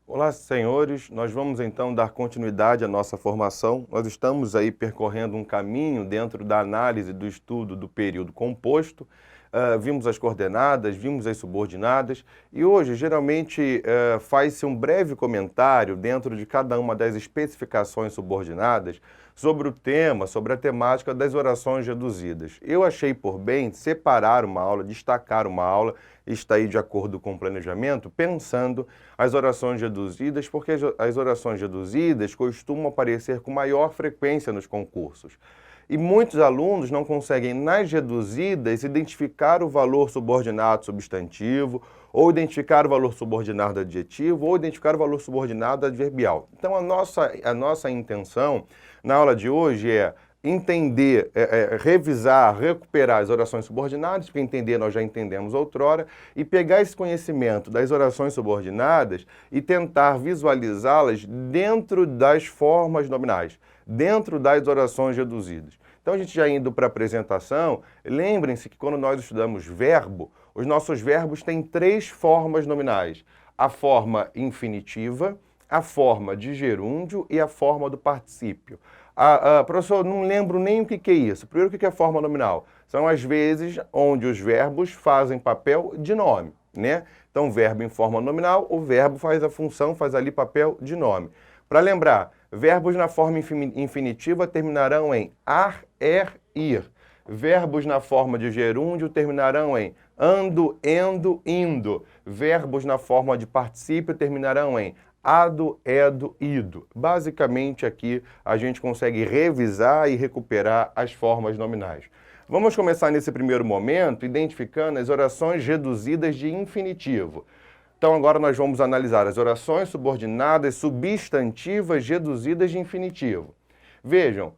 Olá, senhores. Nós vamos então dar continuidade à nossa formação. Nós estamos aí percorrendo um caminho dentro da análise do estudo do período composto. Vimos as coordenadas, vimos as subordinadas e hoje geralmente faz-se um breve comentário dentro de cada uma das especificações subordinadas sobre o tema, sobre a temática das orações reduzidas. Eu achei por bem separar uma aula, destacar uma aula, está aí de acordo com o planejamento, pensando as orações reduzidas, porque as orações reduzidas costumam aparecer com maior frequência nos concursos. E muitos alunos não conseguem, nas reduzidas, identificar o valor subordinado substantivo, ou identificar o valor subordinado adjetivo, ou identificar o valor subordinado adverbial. Então, a nossa intenção na aula de hoje é entender, revisar, recuperar as orações subordinadas, porque entender nós já entendemos outrora, e pegar esse conhecimento das orações subordinadas e tentar visualizá-las dentro das formas nominais, dentro das orações reduzidas. Então, a gente já indo para a apresentação, lembrem-se que quando nós estudamos verbo, os nossos verbos têm três formas nominais: a forma infinitiva, a forma de gerúndio e a forma do particípio. Professor, não lembro nem o que é isso. Primeiro, o que é forma nominal? São as vezes onde os verbos fazem papel de nome, né? Então, verbo em forma nominal, o verbo faz a função, faz ali papel de nome. Para lembrar, verbos na forma infinitiva terminarão em ar, ir. Verbos na forma de gerúndio terminarão em ando, endo, indo. Verbos na forma de particípio terminarão em ado, edo, ido. Basicamente aqui a gente consegue revisar e recuperar as formas nominais. Vamos começar nesse primeiro momento identificando as orações reduzidas de infinitivo. Então agora nós vamos analisar as orações subordinadas substantivas reduzidas de infinitivo. Vejam,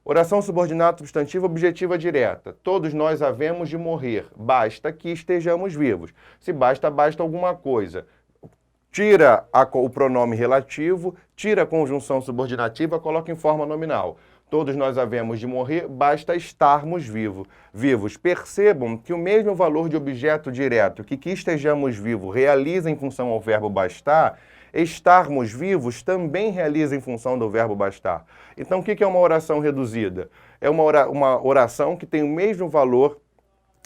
oração subordinada substantiva objetiva direta. Todos nós havemos de morrer, basta que estejamos vivos. Se basta, basta alguma coisa. Tira o pronome relativo, tira a conjunção subordinativa, coloca em forma nominal. Todos nós havemos de morrer, basta estarmos vivos. Percebam que o mesmo valor de objeto direto que estejamos vivos realiza em função ao verbo bastar, estarmos vivos também realiza em função do verbo bastar. Então, o que é uma oração reduzida? É uma oração que tem o mesmo valor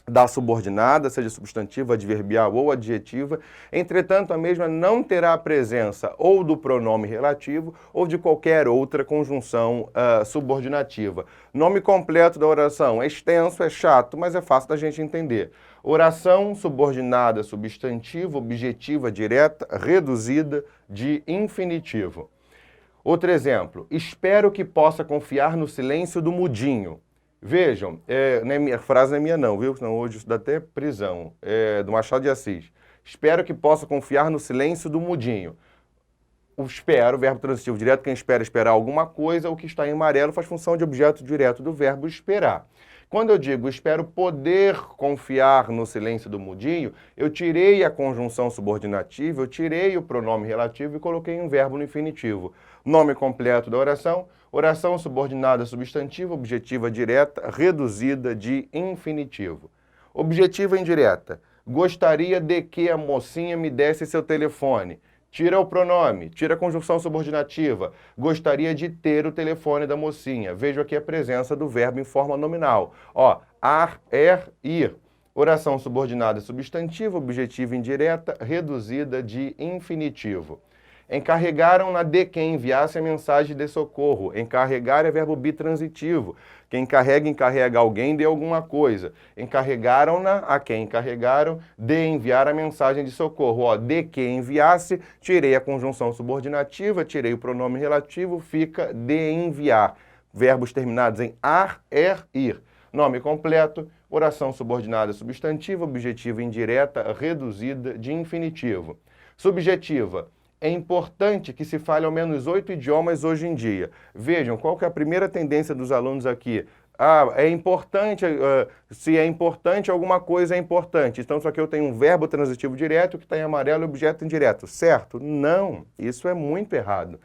da subordinada, seja substantiva, adverbial ou adjetiva, entretanto a mesma não terá a presença ou do pronome relativo ou de qualquer outra conjunção subordinativa. Nome completo da oração é extenso, é chato, mas é fácil da gente entender. Oração subordinada substantiva, objetiva direta, reduzida de infinitivo. Outro exemplo, espero que possa confiar no silêncio do mudinho. Vejam, a frase não é minha não, viu? Senão hoje isso dá até prisão, do Machado de Assis. Espero que possa confiar no silêncio do mudinho. O espero, verbo transitivo direto, quem espera esperar alguma coisa, o que está em amarelo faz função de objeto direto do verbo esperar. Quando eu digo espero poder confiar no silêncio do mudinho, eu tirei a conjunção subordinativa, eu tirei o pronome relativo e coloquei um verbo no infinitivo. Nome completo da oração, oração subordinada substantiva, objetiva direta, reduzida de infinitivo. Objetiva indireta, gostaria de que a mocinha me desse seu telefone. Tira o pronome, tira a conjunção subordinativa. Gostaria de ter o telefone da mocinha. Vejo aqui a presença do verbo em forma nominal. Ar, ir. Oração subordinada substantiva, objetiva indireta, reduzida de infinitivo. Encarregaram-na de quem enviasse a mensagem de socorro. Encarregar é verbo bitransitivo. Quem encarrega alguém de alguma coisa. Encarregaram-na a quem encarregaram de enviar a mensagem de socorro. De quem enviasse, tirei a conjunção subordinativa, tirei o pronome relativo, fica de enviar. Verbos terminados em ar, ir. Nome completo, oração subordinada substantiva, objetiva indireta, reduzida de infinitivo. Subjetiva. É importante que se fale ao menos 8 idiomas hoje em dia. Vejam, qual que é a primeira tendência dos alunos aqui? É importante, se é importante, alguma coisa é importante. Então, só que eu tenho um verbo transitivo direto que está em amarelo e objeto indireto, certo? Não, isso é muito errado.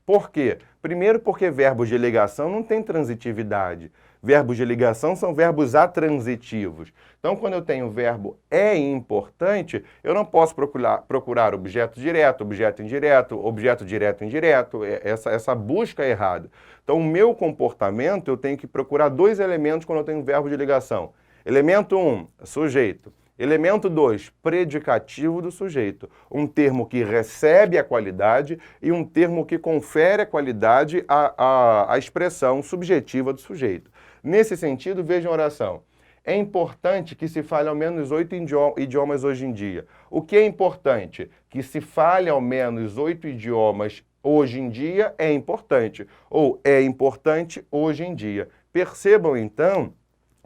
Por quê? Primeiro porque verbos de ligação não tem transitividade. Verbos de ligação são verbos atransitivos. Então, quando eu tenho o verbo é importante, eu não posso procurar objeto direto, objeto indireto, objeto direto indireto, essa busca é errada. Então, o meu comportamento, eu tenho que procurar dois elementos quando eu tenho verbo de ligação. Elemento 1, sujeito. Elemento 2, predicativo do sujeito. Um termo que recebe a qualidade e um termo que confere a qualidade à expressão subjetiva do sujeito. Nesse sentido, vejam a oração. É importante que se fale ao menos 8 idiomas hoje em dia. O que é importante? Que se fale ao menos 8 idiomas hoje em dia é importante. Ou é importante hoje em dia. Percebam, então,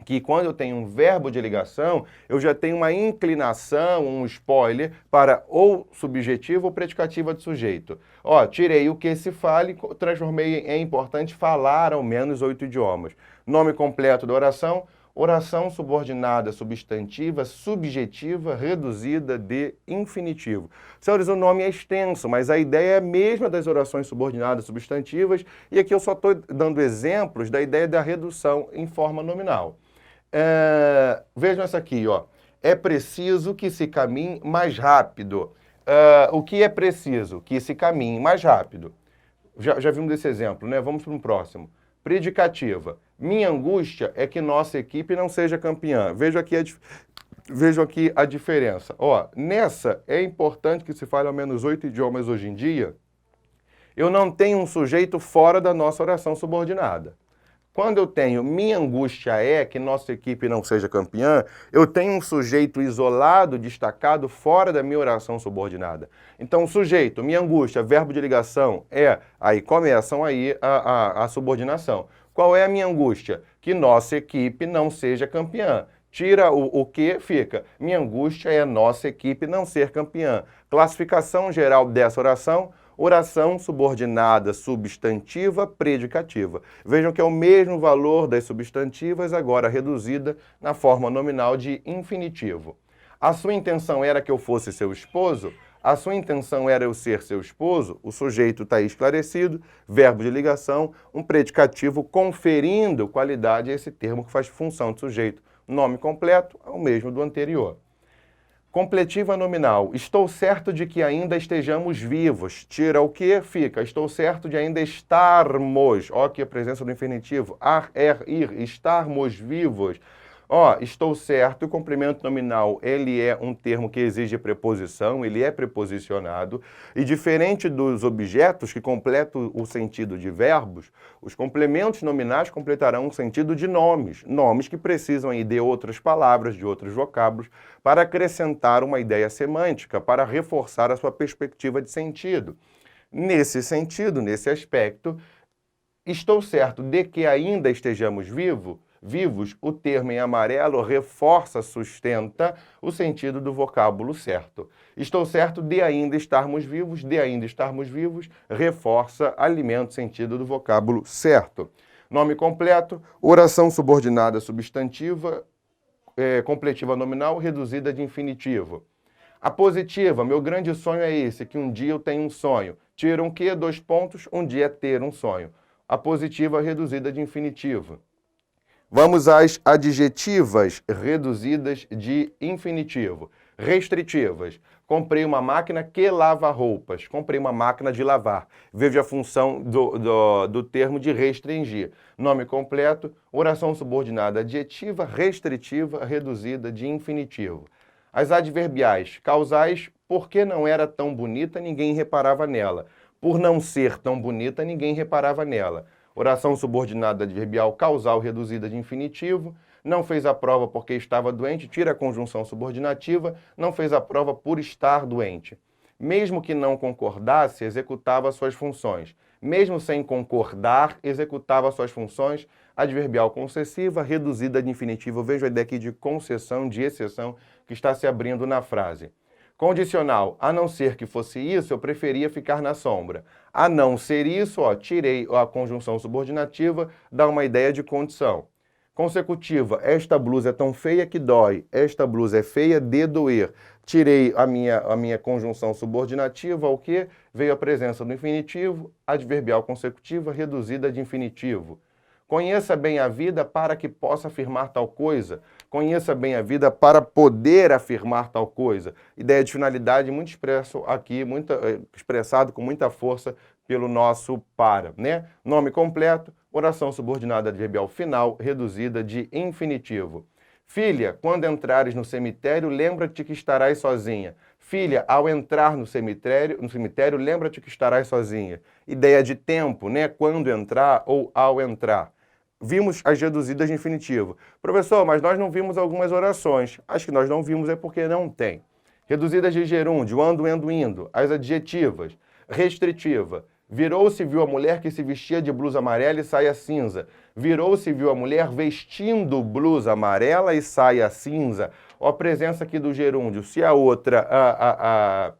que quando eu tenho um verbo de ligação, eu já tenho uma inclinação, um spoiler, para ou subjetivo ou predicativa do sujeito. Ó, tirei o que se fale, transformei em é importante falar ao menos 8 idiomas. Nome completo da oração: oração subordinada substantiva, subjetiva, reduzida de infinitivo. Senhores, o nome é extenso, mas a ideia é a mesma das orações subordinadas substantivas, e aqui eu só estou dando exemplos da ideia da redução em forma nominal. Vejam essa aqui, ó. É preciso que se caminhe mais rápido. O que é preciso? Que se caminhe mais rápido. Já vimos esse exemplo, né? Vamos para um próximo. Predicativa. Minha angústia é que nossa equipe não seja campeã. Vejam aqui a diferença. Ó, nessa é importante que se fale ao menos 8 idiomas hoje em dia. Eu não tenho um sujeito fora da nossa oração subordinada. Quando eu tenho minha angústia é que nossa equipe não seja campeã, eu tenho um sujeito isolado, destacado, fora da minha oração subordinada. Então, sujeito, minha angústia, verbo de ligação, aí começam aí a subordinação. Qual é a minha angústia? Que nossa equipe não seja campeã. Tira o que fica. Minha angústia é nossa equipe não ser campeã. Classificação geral dessa oração: oração subordinada substantiva predicativa. Vejam que é o mesmo valor das substantivas, agora reduzida na forma nominal de infinitivo. A sua intenção era que eu fosse seu esposo? A sua intenção era eu ser seu esposo? O sujeito está aí esclarecido, verbo de ligação, um predicativo conferindo qualidade a esse termo que faz função de sujeito. Nome completo é o mesmo do anterior. Completiva nominal. Estou certo de que ainda estejamos vivos. Tira o que? Fica. Estou certo de ainda estarmos. Ó, aqui a presença do infinitivo. Ir. Estarmos vivos. Ó, estou certo. O complemento nominal, ele é um termo que exige preposição, ele é preposicionado. E diferente dos objetos que completam o sentido de verbos, os complementos nominais completarão o sentido de nomes. Nomes que precisam aí de outras palavras, de outros vocábulos, para acrescentar uma ideia semântica, para reforçar a sua perspectiva de sentido. Nesse sentido, nesse aspecto, estou certo de que ainda estejamos vivos, o termo em amarelo reforça, sustenta o sentido do vocábulo certo. Estou certo de ainda estarmos vivos, reforça, alimenta o sentido do vocábulo certo. Nome completo: oração subordinada substantiva, completiva nominal, reduzida de infinitivo. A positiva: meu grande sonho é esse, que um dia eu tenho um sonho. Tira um que? 2 pontos, um dia é ter um sonho. A positiva reduzida de infinitivo. Vamos às adjetivas reduzidas de infinitivo. Restritivas: comprei uma máquina que lava roupas. Comprei uma máquina de lavar. Veja a função do termo de restringir. Nome completo: oração subordinada adjetiva restritiva reduzida de infinitivo. As adverbiais causais: porque não era tão bonita, ninguém reparava nela. Por não ser tão bonita, ninguém reparava nela. Oração subordinada adverbial causal reduzida de infinitivo. Não fez a prova porque estava doente, tira a conjunção subordinativa. Não fez a prova por estar doente. Mesmo que não concordasse, executava suas funções. Mesmo sem concordar, executava suas funções. Adverbial concessiva reduzida de infinitivo. Veja a ideia aqui de concessão, de exceção, que está se abrindo na frase. Condicional: a não ser que fosse isso, eu preferia ficar na sombra. A não ser isso, ó, tirei a conjunção subordinativa, dá uma ideia de condição. Consecutiva: esta blusa é tão feia que dói. Esta blusa é feia de doer. Tirei a minha conjunção subordinativa, o que? Veio a presença do infinitivo, adverbial consecutiva reduzida de infinitivo. Conheça bem a vida para que possa afirmar tal coisa. Conheça bem a vida para poder afirmar tal coisa. Ideia de finalidade muito expresso aqui, expressado com muita força pelo nosso para, né? Nome completo, oração subordinada adverbial final, reduzida de infinitivo. Filha, quando entrares no cemitério, lembra-te que estarás sozinha. Filha, ao entrar no cemitério, lembra-te que estarás sozinha. Ideia de tempo, né? Quando entrar ou ao entrar. Vimos as reduzidas de infinitivo. Professor, mas nós não vimos algumas orações. Acho que nós não vimos é porque não tem. Reduzidas de gerúndio, ando, endo, indo. As adjetivas. Restritiva. Virou-se e viu a mulher que se vestia de blusa amarela e saia cinza. Virou-se e viu a mulher vestindo blusa amarela e saia cinza. Ó, a presença aqui do gerúndio. Se a outra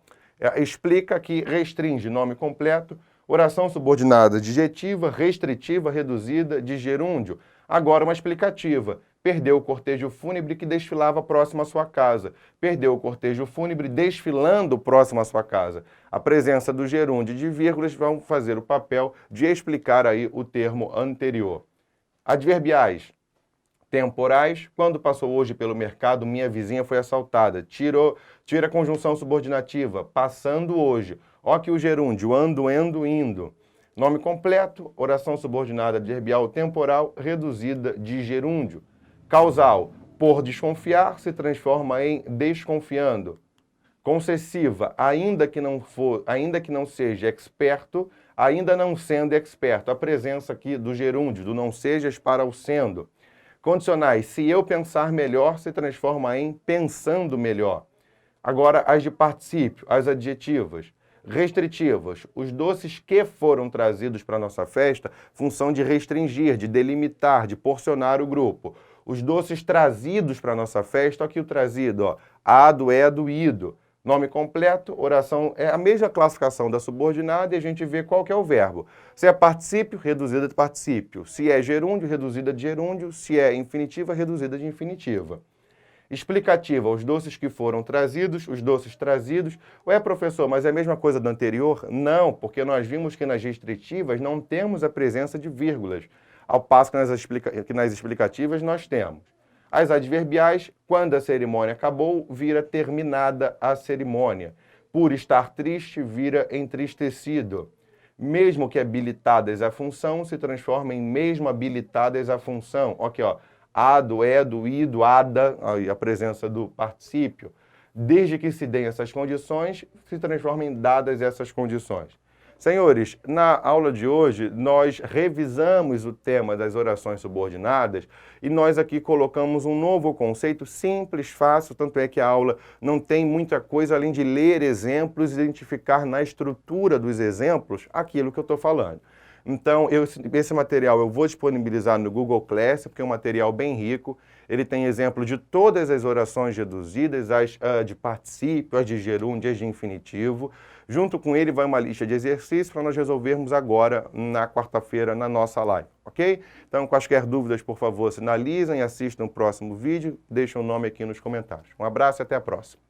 explica que restringe nome completo. Oração subordinada adjetiva, restritiva, reduzida, de gerúndio. Agora uma explicativa. Perdeu o cortejo fúnebre que desfilava próximo à sua casa. Perdeu o cortejo fúnebre desfilando próximo à sua casa. A presença do gerúndio de vírgulas vão fazer o papel de explicar aí o termo anterior. Adverbiais. Temporais. Quando passou hoje pelo mercado, minha vizinha foi assaltada. Tira a conjunção subordinativa. Passando hoje. Ó que o gerúndio, ando, endo, indo. Nome completo, oração subordinada adverbial temporal, reduzida de gerúndio. Causal, por desconfiar, se transforma em desconfiando. Concessiva, ainda que não seja experto, ainda não sendo experto. A presença aqui do gerúndio, do não sejas para o sendo. Condicionais, se eu pensar melhor, se transforma em pensando melhor. Agora, as de particípio, as adjetivas. Restritivas, os doces que foram trazidos para a nossa festa, função de restringir, de delimitar, de porcionar o grupo. Os doces trazidos para a nossa festa, aqui o trazido, ó, ado, edo, ido. Nome completo, oração, é a mesma classificação da subordinada e a gente vê qual que é o verbo. Se é particípio, reduzida de particípio. Se é gerúndio, reduzida de gerúndio. Se é infinitiva, reduzida de infinitiva. Explicativa, os doces que foram trazidos, os doces trazidos. Ué, professor, mas é a mesma coisa do anterior? Não, porque nós vimos que nas restritivas não temos a presença de vírgulas, ao passo que nas explicativas nós temos. As adverbiais, quando a cerimônia acabou, vira terminada a cerimônia. Por estar triste, vira entristecido. Mesmo que habilitadas à função, se transforma em mesmo habilitadas à função. Ok, ó. Ado, edo, ido, ada, a presença do particípio. Desde que se deem essas condições, se transformam em dadas essas condições. Senhores, na aula de hoje, nós revisamos o tema das orações subordinadas e nós aqui colocamos um novo conceito simples, fácil, tanto é que a aula não tem muita coisa além de ler exemplos e identificar na estrutura dos exemplos aquilo que eu estou falando. Então, esse material eu vou disponibilizar no Google Class, porque é um material bem rico. Ele tem exemplo de todas as orações reduzidas, as de particípio, as de gerúndio, as de infinitivo. Junto com ele vai uma lista de exercícios para nós resolvermos agora, na quarta-feira, na nossa live, ok? Então, quaisquer dúvidas, por favor, sinalizem, assistam o próximo vídeo, deixem o nome aqui nos comentários. Um abraço e até a próxima.